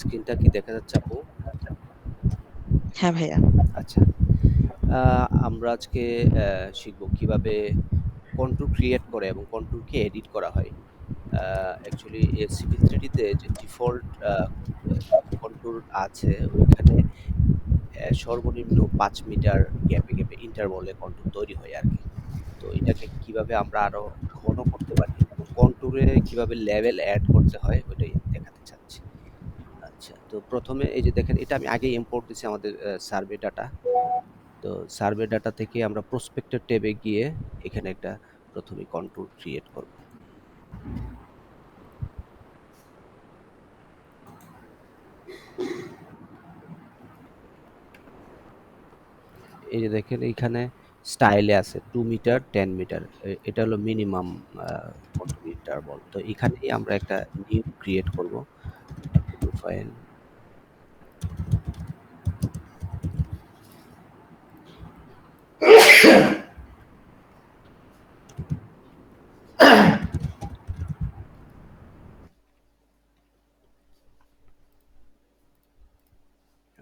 স্ক্রিনটা কি দেখা যাচ্ছে আপু? হ্যাঁ ভাইয়া। আচ্ছা। আমরা আজকে শিখব কিভাবে কন্ট্যুর ক্রিয়েট করে এবং কন্ট্যুরকে এডিট করা হয়। অ্যাকচুয়ালি সিভিল 3D তে যে ডিফল্ট কন্ট্যুর আছে ওইখানে সর্বনিম্ন ৫ মিটার গ্যাপে ইন্টারভলে কন্ট্যুর তৈরি হয় আরকি। তো এটাকে কিভাবে আমরা আরো ঘন করতে পারি এবং কন্ট্যুরে কিভাবে লেভেল এড করতে হয় ওইটাই দেখাতে চাচ্ছি। আচ্ছা, তো ১ম এ এই যে দেখেন এটা আমি আগেই ইম্পোর্ট দিছি আমাদের সার্ভে ডাটা। তো সার্ভে ডাটা থেকে আমরা প্রসপেক্টর ট্যাবে গিয়ে এখানে একটা ১ম এ কন্ট্যুর ক্রিয়েট করব। এই যে দেখেন এইখানে স্টাইলে আছে 2 মিটার, 10 মিটার। এটা হলো মিনিমাম আ কন্ট্যুর ইন্টারভল। তো এখানেই আমরা একটা নিউ ক্রিয়েট করব। New file.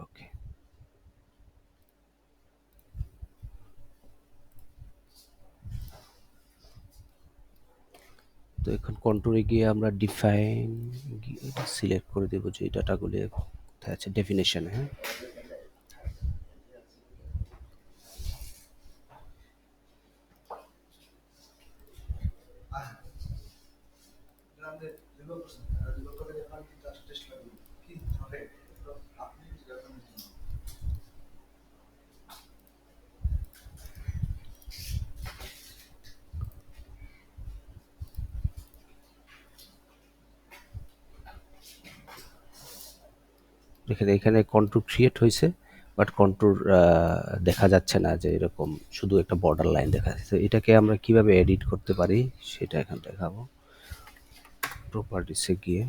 ওকে। তো এখন কন্ট্যুরে গিয়ে আমরা ডিফাইন এটা সিলেক্ট করে দেব যে এই ডাটাগুলো কোথায় আছে ডেফিনিশন এ, হ্যাঁ? দেখেন এখানে কন্ট্যুর ক্রিয়েট হইছে। বাট কন্ট্যুর দেখা যাচ্ছে না যে এরকম শুধু একটা বর্ডার লাইন দেখা যাচ্ছে। তো এটাকে আমরা কিভাবে এডিট করতে পারি সেটা এখন দেখাবো। প্রপার্টিস এ গিয়ে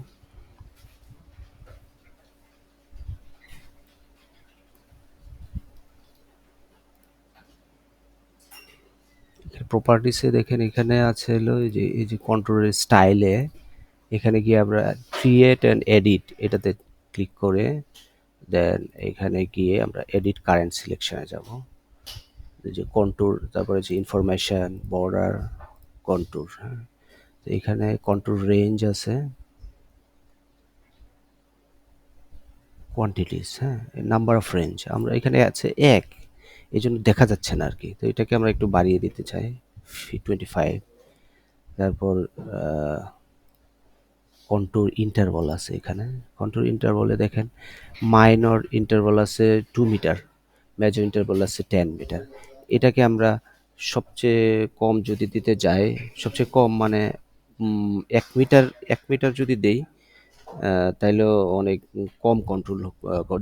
প্রপার্টিসে দেখেন এখানে আছে হলো এই যে কন্ট্রোলের স্টাইলে এখানে গিয়ে আমরা ক্রিয়েট অ্যান্ড এডিট এটাতে ক্লিক করে দেন এখানে গিয়ে আমরা এডিট কারেন্ট সিলেকশনে যাব। এই যে কন্ট্যুর তারপরে যে ইনফরমেশন বর্ডার কন্ট্যুর, হ্যাঁ? তো এখানে কন্ট্যুর রেঞ্জ আছে, কোয়ান্টিটিস, হ্যাঁ? নাম্বার অফ রেঞ্জ আমরা এখানে আছে ১, এইজন্য দেখা যাচ্ছে না আরকি। তো এটাকে আমরা একটু বাড়িয়ে দিতে চাই 25। তারপর আ কন্ট্যুর ইন্টারভল আছে এখানে। কন্ট্যুর ইন্টারভলে দেখেন মাইনর ইন্টারভল আছে ২ মিটার, মেজর ইন্টারভল আছে 10 মিটার। এটাকে আমরা সবচেয়ে কম যদি দিতে যাই, সবচেয়ে কম মানে ১ মিটার ১ মিটার যদি দেই তাইলেও অনেক কম কন্ট্রোল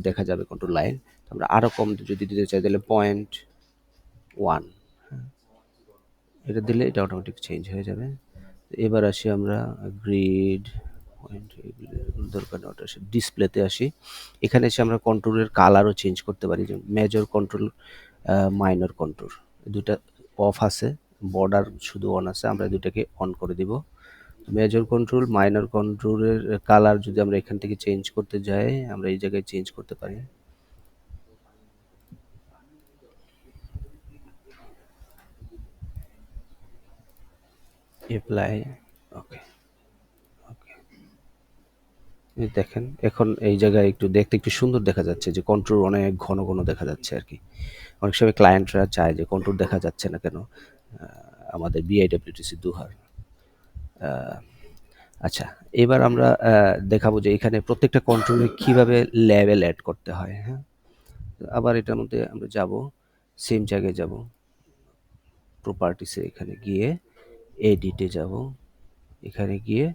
দেখা যাবে কন্ট্রোল লাইন। আমরা আরো কম যদি দিতে চাই তাহলে 0.1, এটা দিলে এটা অটোমেটিক চেঞ্জ হয়ে যাবে। এবার আসি আমরা গ্রিড পয়েন্ট দরকার না, ওটা ডিসপ্লেতে আসি। এখানে এসে আমরা কন্ট্রোলের কালারও চেঞ্জ করতে পারি, যে মেজর কন্ট্রোল, মাইনর কন্ট্রোল দুটা অফ আছে, বর্ডার শুধু অন আছে। আমরা দুটাকে অন করে দিব। মেজর কন্ট্রোল মাইনর কন্ট্রোলের কালার যদি আমরা এখান থেকে চেঞ্জ করতে যাই আমরা এই জায়গায় চেঞ্জ করতে পারি। অ্যাপ্লাই, ওকে ওকে। এই দেখেন এখন এই জায়গায় একটু দেখতে একটু সুন্দর দেখা যাচ্ছে, যে কন্ট্রোল অনেক ঘন ঘন দেখা যাচ্ছে আর কি। অনেক সময় ক্লায়েন্টরা চায় যে কন্ট্রোল দেখা যাচ্ছে না কেন, আমাদের বিআইডব্লিউটিসি দুহার। আচ্ছা, এবার আমরা দেখাবো যে এখানে প্রত্যেকটা কন্ট্রোলে কিভাবে লেভেল অ্যাড করতে হয়, হ্যাঁ? আবার এটার মধ্যে আমরা যাব, সেম জায়গায় যাব, প্রপার্টিসে এখানে গিয়ে এডিটে যাব, এখানে গিয়ে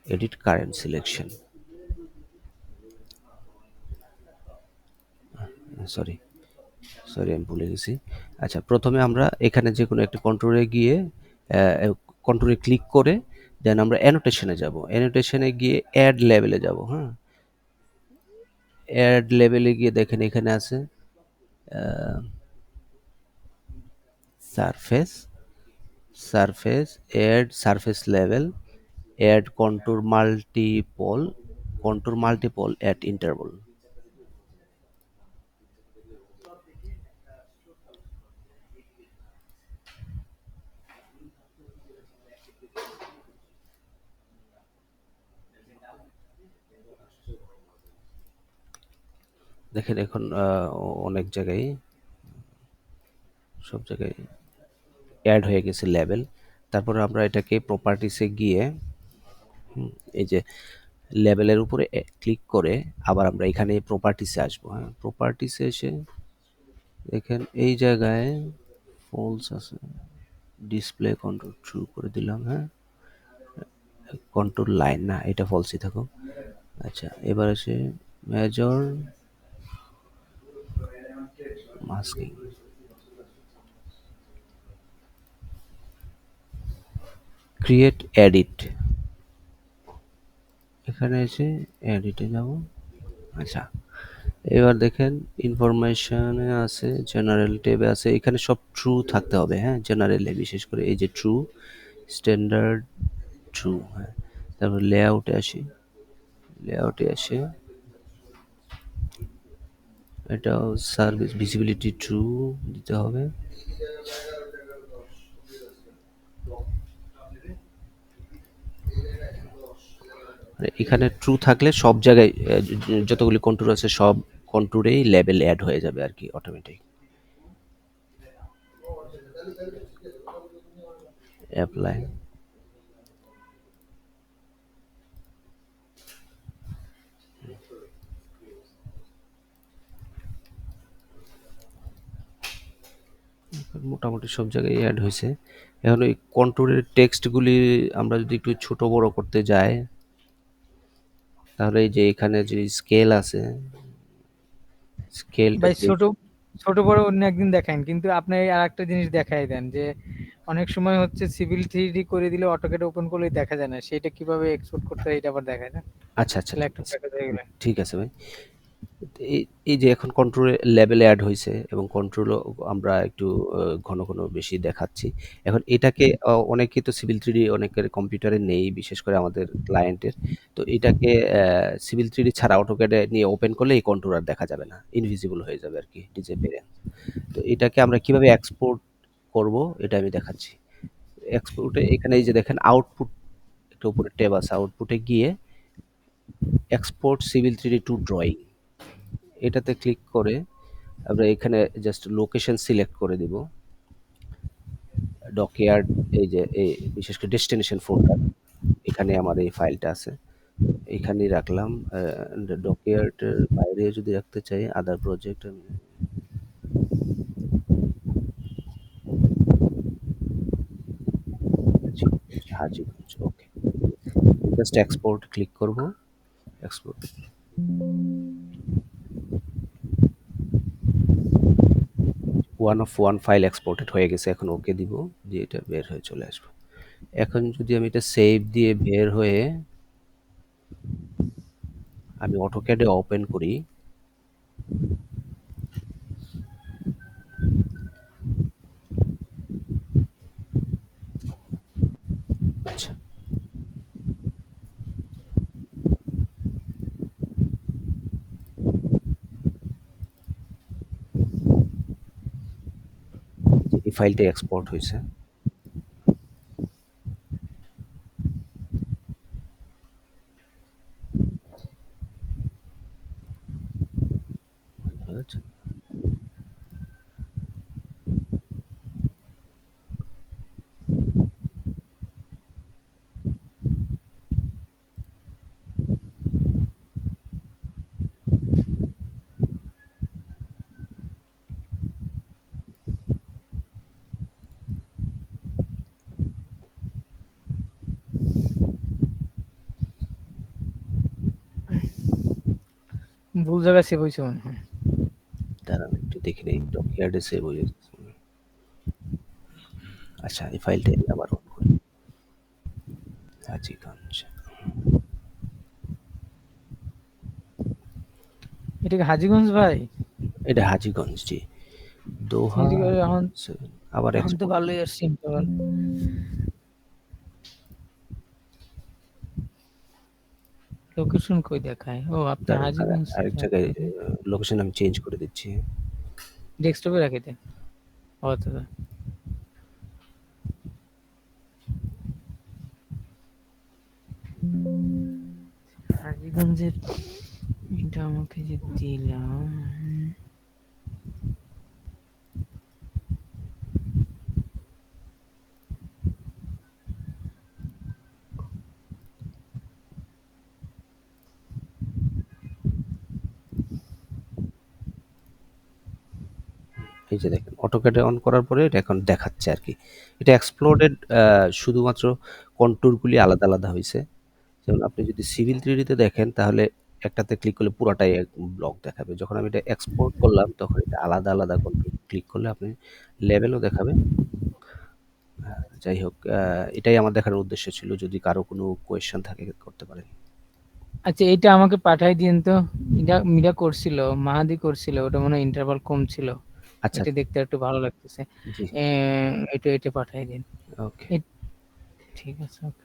edit current selection, sorry sorry আমি ভুলে গেছি। আচ্ছা, প্রথমে আমরা এখানে যে কোনো একটা কন্ট্রোলে গিয়ে কন্ট্রোলে ক্লিক করে দেন আমরা অ্যানোটেশনে যাব, অ্যানোটেশনে গিয়ে অ্যাড লেভেলে যাব, হ্যাঁ? অ্যাড লেভেলে গিয়ে দেখেন এখানে আছে surface, surface add surface level, add contour multiple contour multiple at interval. দেখেন এখন অনেক জায়গায় সব জায়গায় অ্যাড হয়ে গেছে লেভেল। তারপরে আমরা এটাকে প্রপার্টিসে গিয়ে এই যে লেভেলের উপরে ক্লিক করে আবার আমরা এখানে প্রপার্টিসে আসবো। হ্যাঁ, প্রপার্টিসে এসে দেখেন এই জায়গায় ফলস আছে, ডিসপ্লে কন্ট্রোল ট্রু করে দিলাম। হ্যাঁ, কন্ট্রোল লাইন না, এটা ফলসই থাকুক। আচ্ছা, এবার আসে মেজর মাস্কিং, ক্রিয়েট এডিট, এখানে এসে এডিটে যাব। আচ্ছা, এবার দেখেন ইনফরমেশনে আছে, জেনারেল ট্যাবে আছে, এখানে সব ট্রু থাকতে হবে। হ্যাঁ, জেনারেলে বিশেষ করে এই যে ট্রু, স্ট্যান্ডার্ড ট্রু। হ্যাঁ, তারপর লেআউটে আসি, লেআউটে আসে এটাও সার্ভিস ভিজিবিলিটি ট্রু দিতে হবে। এখানে ট্রু থাকলে সব জায়গায় যতগুলি কন্ট্রোল আছে সব কন্ট্রোরেই লেভেল অ্যাড হয়ে যাবে আর কি, অটোমেটিক। অ্যাপ্লাই, মোটামুটি সব জায়গায় অ্যাড হয়েছে। এখন ওই কন্ট্রোলের টেক্সটগুলি আমরা যদি একটু ছোট বড় করতে যাই, তাহলে এই যে এখানে যে স্কেল আছে, স্কেলটা ভাই ক্লিক। ছোট ছোট বড় অন্য একদিন দেখান, কিন্তু আপনি আর একটা জিনিস দেখাই দেন যে অনেক সময় হচ্ছে সিভিল 3D করে দিলে অটোক্যাড ওপেন করলেই দেখা যায় না, সেটা কিভাবে এক্সপোর্ট করতে হয় এটা আবার দেখায় না। আচ্ছা আচ্ছা, ঠিক ল্যাপটপ আছে, দেখা যায় গেলে। ঠিক আছে ভাই। এই এই যে এখন কন্ট্রোলের লেভেল অ্যাড হয়েছে এবং কন্ট্রোলও আমরা একটু ঘন ঘন বেশি দেখাচ্ছি। এখন এটাকে অনেকে তো সিভিল থ্রিডি অনেকের কম্পিউটারে নেই, বিশেষ করে আমাদের ক্লায়েন্টের। তো এটাকে সিভিল থ্রিডি ছাড়া অটোক্যাডে নিয়ে ওপেন করলে এই কন্ট্রোল আর দেখা যাবে না, ইনভিজিবল হয়ে যাবে আর কি, ডিসঅ্যাপিয়ারেন্স। তো এটাকে আমরা কিভাবে এক্সপোর্ট করব এটা আমি দেখাচ্ছি। এক্সপোর্টে এখানে এই যে দেখেন আউটপুট, একটা উপরে ট্যাব আছে, আউটপুটে গিয়ে export civil three D to drawing, এটাতে ক্লিক করে আমরা এখানে জাস্ট লোকেশন সিলেক্ট করে দিব, ডকইয়ার্ড, এই যে এই বিশেষ করে ডেস্টিনেশন ফোল্ডার, এখানে আমার এই ফাইলটা আছে, এখানেই রাখলাম। ডকইয়ার্ডের বাইরে যদি রাখতে চাই আদার প্রজেক্ট, হাজিগঞ্জ, ওকে। জাস্ট এক্সপোর্ট ক্লিক করব, export, one of one file exported হয়ে গেছে। এখন ওকে দিব, দিয়ে এটা বের হয়ে চলে আসবো। এখন যদি আমি এটা সেভ দিয়ে বের হয়ে আমি অটোক্যাডে ওপেন করি, আচ্ছা, যে এই ফাইলটা এক্সপোর্ট হয়েছে। আচ্ছা, ভুল জায়গায় সেভ হয়েছে মনে হয়। দাঁড়ান একটু দেখে নেই, ডকইয়ার্ডে সেভ হয়ে গেছে। আচ্ছা, এই ফাইলটা আমি আবার অন করি, হাজিগঞ্জ। এটা কি হাজীগঞ্জ ভাই? এটা হাজিগঞ্জ, জি। দোহা এদিকে এখন 7, আবার এখন তো এক্সপোর্ট। ভালোই আসছে ইন্টারভাল। লোকেশন কই দেখায়? ও আপনি দাঁড়ান, হাজীগঞ্জ আরেক থেকে জায়গায় আপনাদের লোকেশন আমি চেঞ্জ করে দিচ্ছি। ডেস্কটপে রাখি দেন। ও আচ্ছা। হাজীগঞ্জের এটা আমাকে যে দিলাম, এই যে দেখেন অটোক্যাডে অন করার পরে এটা এখন দেখাচ্ছে আরকি। এটা এক্সপ্লোডেড শুধুমাত্র কন্ট্যুরগুলি আলাদা, আলাদা হইছে। যেমন আপনি যদি সিভিল 3D তে দেখেন তাহলে একটাতে ক্লিক করলে পুরাটাই এক ব্লক দেখাবে। যখন আমি এটা এক্সপোর্ট করলাম তখন এটা আলাদা, আলাদা কন্ট্যুর ক্লিক করলে আপনি লেভেলও দেখাবে। যাই হোক এটাই আমার দেখার উদ্দেশ্য ছিল। যদি কারো কোনো কোয়েশ্চেন থাকে করতে পারেন। আচ্ছা এটা আমাকে পাঠায় দিন তো। এটা করছিল, মাহাদি করছিল। ওটা মনে হয় ইন্টারভাল কম ছিল। আচ্ছা, এটা আচ্ছা। দেখতে একটু ভালো লাগতেছে। জি, এ এটা পাঠায় দিন। ওকে। এ ঠিক আছে, ওকে।